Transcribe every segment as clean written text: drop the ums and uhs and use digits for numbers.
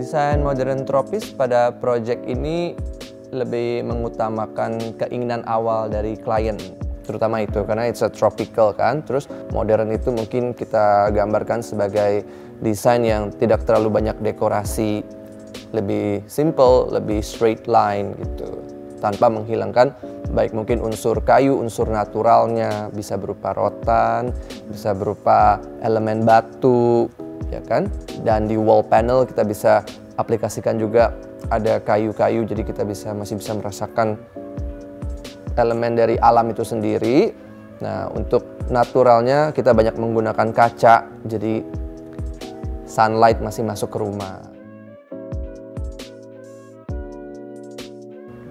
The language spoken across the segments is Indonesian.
Desain modern tropis pada project ini lebih mengutamakan keinginan awal dari klien, terutama itu karena it's a tropical kan. Terus modern itu mungkin kita gambarkan sebagai desain yang tidak terlalu banyak dekorasi, lebih simple, lebih straight line gitu, tanpa menghilangkan baik mungkin unsur kayu, unsur naturalnya, bisa berupa rotan, bisa berupa elemen batu, ya kan? Dan di wall panel kita bisa aplikasikan juga ada kayu-kayu, jadi kita masih bisa merasakan elemen dari alam itu sendiri. Nah, untuk naturalnya kita banyak menggunakan kaca, jadi sunlight masih masuk ke rumah.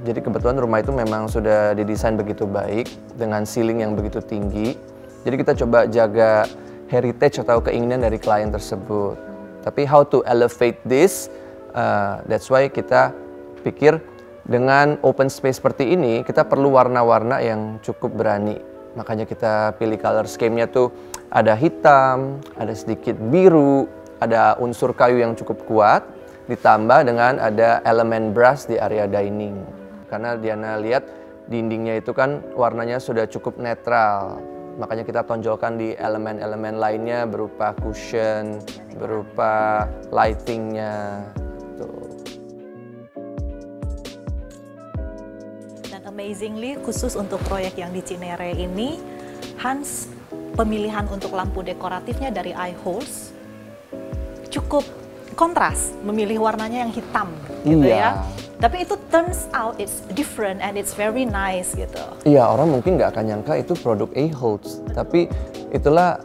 Jadi kebetulan rumah itu memang sudah didesain begitu baik dengan ceiling yang begitu tinggi. Jadi kita coba jaga heritage atau keinginan dari klien tersebut. Tapi how to elevate this, that's why kita pikir dengan open space seperti ini kita perlu warna-warna yang cukup berani. Makanya kita pilih color scheme-nya tuh ada hitam, ada sedikit biru, ada unsur kayu yang cukup kuat, ditambah dengan ada elemen brass di area dining. Karena Diana lihat dindingnya itu kan warnanya sudah cukup netral. Makanya kita tonjolkan di elemen-elemen lainnya berupa cushion, berupa lightingnya. Tuh. Dan amazingly khusus untuk proyek yang di Cinere ini, Hans pemilihan untuk lampu dekoratifnya dari iHoles cukup kontras, memilih warnanya yang hitam gitu ya. Tapi itu turns out it's different and it's very nice gitu. Iya, orang mungkin nggak akan nyangka itu produk iHoles, tapi itulah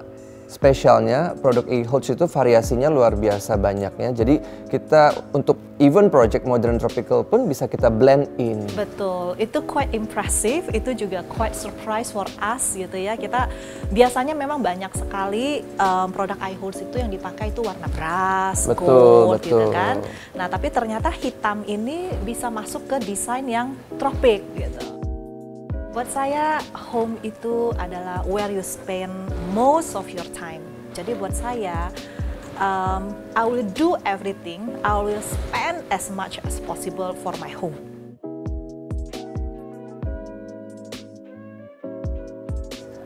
spesialnya produk iHoles itu variasinya luar biasa banyaknya. Jadi kita untuk even project modern tropical pun bisa kita blend in. Betul, itu quite impressive, itu juga quite surprise for us gitu ya. Kita biasanya memang banyak sekali produk iHoles itu yang dipakai itu warna brass, gold gitu kan. Nah tapi ternyata hitam ini bisa masuk ke desain yang tropik gitu. Buat saya, home itu adalah where you spend most of your time. Jadi buat saya, I will do everything, I will spend as much as possible for my home.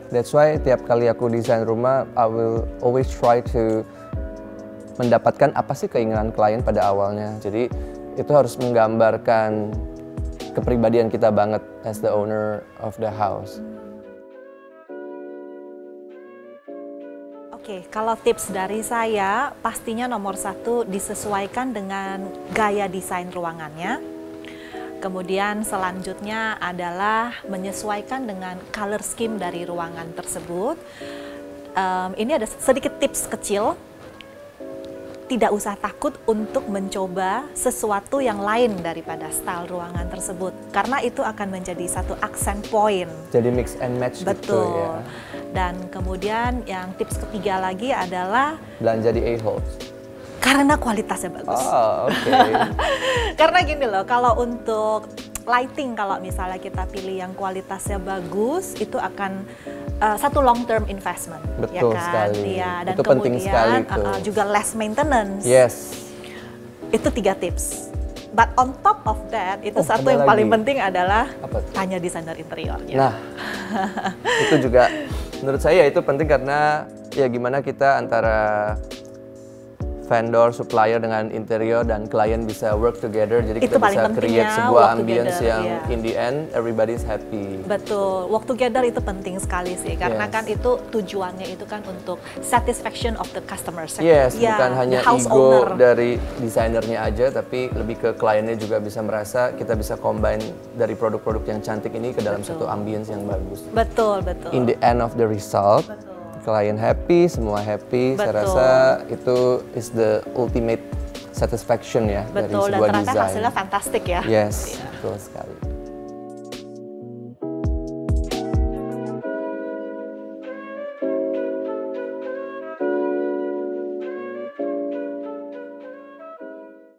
That's why tiap kali aku desain rumah, I will always try to mendapatkan apa sih keinginan klien pada awalnya. Jadi itu harus menggambarkan kepribadian kita banget as the owner of the house. Oke, kalau tips dari saya, pastinya nomor satu disesuaikan dengan gaya desain ruangannya. Kemudian selanjutnya adalah menyesuaikan dengan color scheme dari ruangan tersebut. Ini ada sedikit tips kecil. Tidak usah takut untuk mencoba sesuatu yang lain daripada style ruangan tersebut. Karena itu akan menjadi satu accent point. Jadi mix and match. Betul. Gitu ya. Dan kemudian yang tips ketiga lagi adalah belanja di iHoles. Karena kualitasnya bagus. Oh, oke. Okay. Karena gini loh, kalau untuk lighting, kalau misalnya kita pilih yang kualitasnya bagus, itu akan satu long term investment. Betul ya kan? sekali. Ya, dan itu kemudian penting sekali itu. Juga less maintenance. Yes. Itu 3 tips. But on top of that, itu satu yang paling penting adalah tanya desainer interiornya. Nah, itu juga menurut saya itu penting karena ya gimana kita antara vendor, supplier dengan interior dan klien bisa work together. Jadi kita bisa create sebuah ambience yang in the end everybody's happy. Betul, work together itu penting sekali sih. Karena kan itu tujuannya itu kan untuk satisfaction of the customer. Yes, bukan hanya ego dari desainernya aja, tapi lebih ke kliennya juga bisa merasa kita bisa combine dari produk-produk yang cantik ini ke dalam satu ambience yang bagus. Betul, betul. In the end of the result, klien happy, semua happy. Betul. Saya rasa itu is the ultimate satisfaction ya. Betul, dari sebuah dan ternyata design. Hasilnya fantastik ya. Yes, betul sekali.